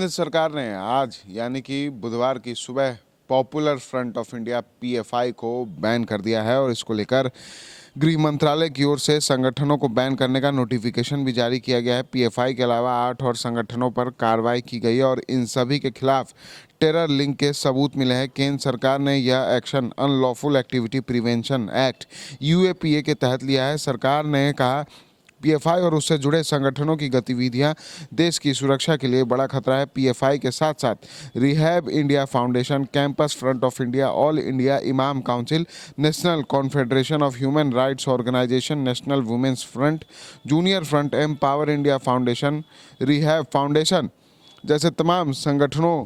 केंद्र सरकार ने आज यानी कि बुधवार की सुबह popular front of India PFI को बैन कर दिया है और इसको लेकर गृह मंत्रालय की ओर से संगठनों को बैन करने का नोटिफिकेशन भी जारी किया गया है। पीएफआई के अलावा 8 और संगठनों पर कार्रवाई की गई है और इन सभी के खिलाफ टेरर लिंक के सबूत मिले हैं। केंद्र सरकार ने यह action unlawful activity prevention act UAPA के तहत लिया है। सरकार ने कहा पीएफआई और उससे जुड़े संगठनों की गतिविधियां देश की सुरक्षा के लिए बड़ा खतरा है। पीएफआई के साथ साथ rehab India foundation, campus front of India, all India imam council, national confederation of human rights organisation, national women's front, junior front, empower India foundation, rehab foundation जैसे तमाम संगठनों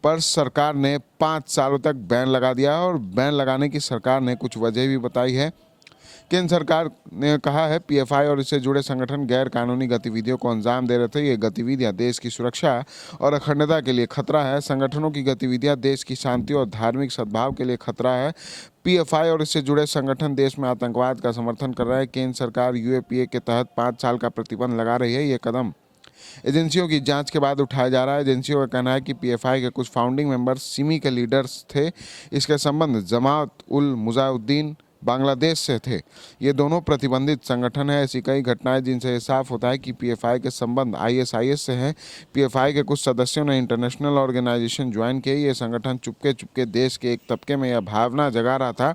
पर सरकार ने 5 सालों तक बैन लगा दिया है और बैन लगाने की सरकार ने कुछ वजह भी बताई है। केंद्र सरकार ने कहा है पीएफआई और इससे जुड़े संगठन गैर कानूनी गतिविधियों को अंजाम दे रहे थे। ये गतिविधियां देश की सुरक्षा और अखंडता के लिए खतरा है। संगठनों की गतिविधियां देश की शांति और धार्मिक सद्भाव के लिए खतरा है। पीएफआई और इससे जुड़े संगठन देश में आतंकवाद का समर्थन कर रहे हैं। केंद्र सरकार यूएपीए के तहत 5 साल का प्रतिबंध लगा रही है। ये कदम एजेंसियों की जांच के बाद उठाया जा रहा है। एजेंसियों का कहना है कि पीएफआई के कुछ फाउंडिंग मेंबर सिमी के लीडर्स थे। इसके संबंध जमात उल मुजाहिदीन बांग्लादेश से थे। ये दोनों प्रतिबंधित संगठन है। ऐसी कई घटनाएं जिनसे ये साफ होता है कि पीएफआई के संबंध आईएसआईएस से हैं। पीएफआई के कुछ सदस्यों ने इंटरनेशनल ऑर्गेनाइजेशन ज्वाइन किए। ये संगठन चुपके चुपके देश के एक तबके में यह भावना जगा रहा था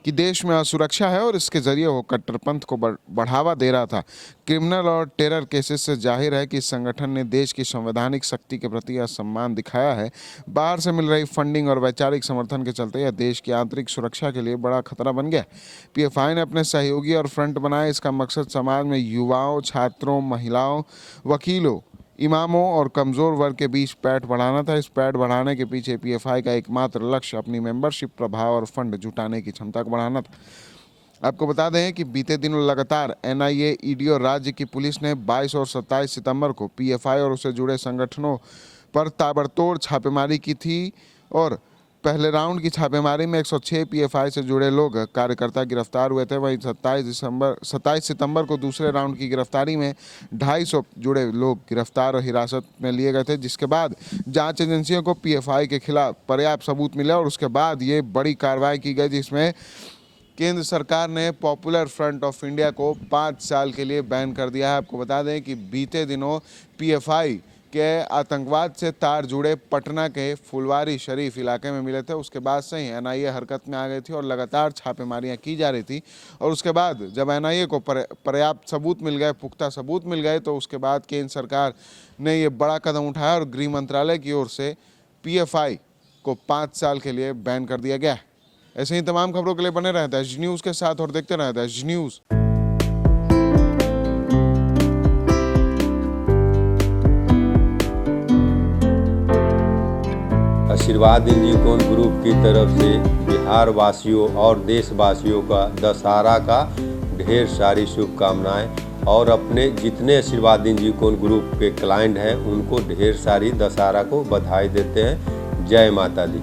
कि देश में असुरक्षा है और इसके जरिए वो कट्टरपंथ को बढ़ावा दे रहा था। क्रिमिनल और टेरर केसेस से जाहिर है कि इस संगठन ने देश की संवैधानिक शक्ति के प्रति असम्मान दिखाया है। बाहर से मिल रही फंडिंग और वैचारिक समर्थन के चलते यह देश की आंतरिक सुरक्षा के लिए बड़ा खतरा बन गया। पीएफआई ने अपने सहयोगी और फ्रंट बनाए। इसका मकसद समाज में युवाओं, छात्रों, महिलाओं, वकीलों, इमामों और कमज़ोर वर्ग के बीच पैठ बढ़ाना था। इस पैठ बढ़ाने के पीछे पीएफआई का एकमात्र लक्ष्य अपनी मेंबरशिप, प्रभाव और फंड जुटाने की क्षमता को बढ़ाना था। आपको बता दें कि बीते दिनों लगातार एनआईए, ईडी और राज्य की पुलिस ने 22 और 27 सितंबर को पीएफआई और उससे जुड़े संगठनों पर ताबड़तोड़ छापेमारी की थी और पहले राउंड की छापेमारी में 106 पीएफआई से जुड़े लोग कार्यकर्ता गिरफ्तार हुए थे। वहीं 27 सितंबर को दूसरे राउंड की गिरफ्तारी में 250 जुड़े लोग गिरफ्तार और हिरासत में लिए गए थे, जिसके बाद जांच एजेंसियों को पीएफआई के खिलाफ पर्याप्त सबूत मिला और उसके बाद ये बड़ी कार्रवाई की गई, जिसमें केंद्र सरकार ने पॉपुलर फ्रंट ऑफ इंडिया को 5 साल के लिए बैन कर दिया है। आपको बता दें कि बीते दिनों पीएफआई के आतंकवाद से तार जुड़े पटना के फुलवारी शरीफ इलाके में मिले थे। उसके बाद से ही एनआईए हरकत में आ गई थी और लगातार छापेमारियां की जा रही थी और उसके बाद जब एनआईए को पर्याप्त सबूत मिल गए, पुख्ता सबूत मिल गए, तो उसके बाद केंद्र सरकार ने ये बड़ा कदम उठाया और गृह मंत्रालय की ओर से पीएफआई को 5 साल के लिए बैन कर दिया गया है। ऐसे ही तमाम खबरों के लिए बने रहते हैं एज न्यूज़ के साथ और देखते रहते हैं एज न्यूज़। आशीर्वाद इंजीनियरिंग ग्रुप की तरफ से बिहार वासियों और देशवासियों का दशहरा का ढेर सारी शुभकामनाएं और अपने जितने आशीर्वाद इंजीनियरिंग ग्रुप के क्लाइंट हैं उनको ढेर सारी दशहरा को बधाई देते हैं। जय माता दी।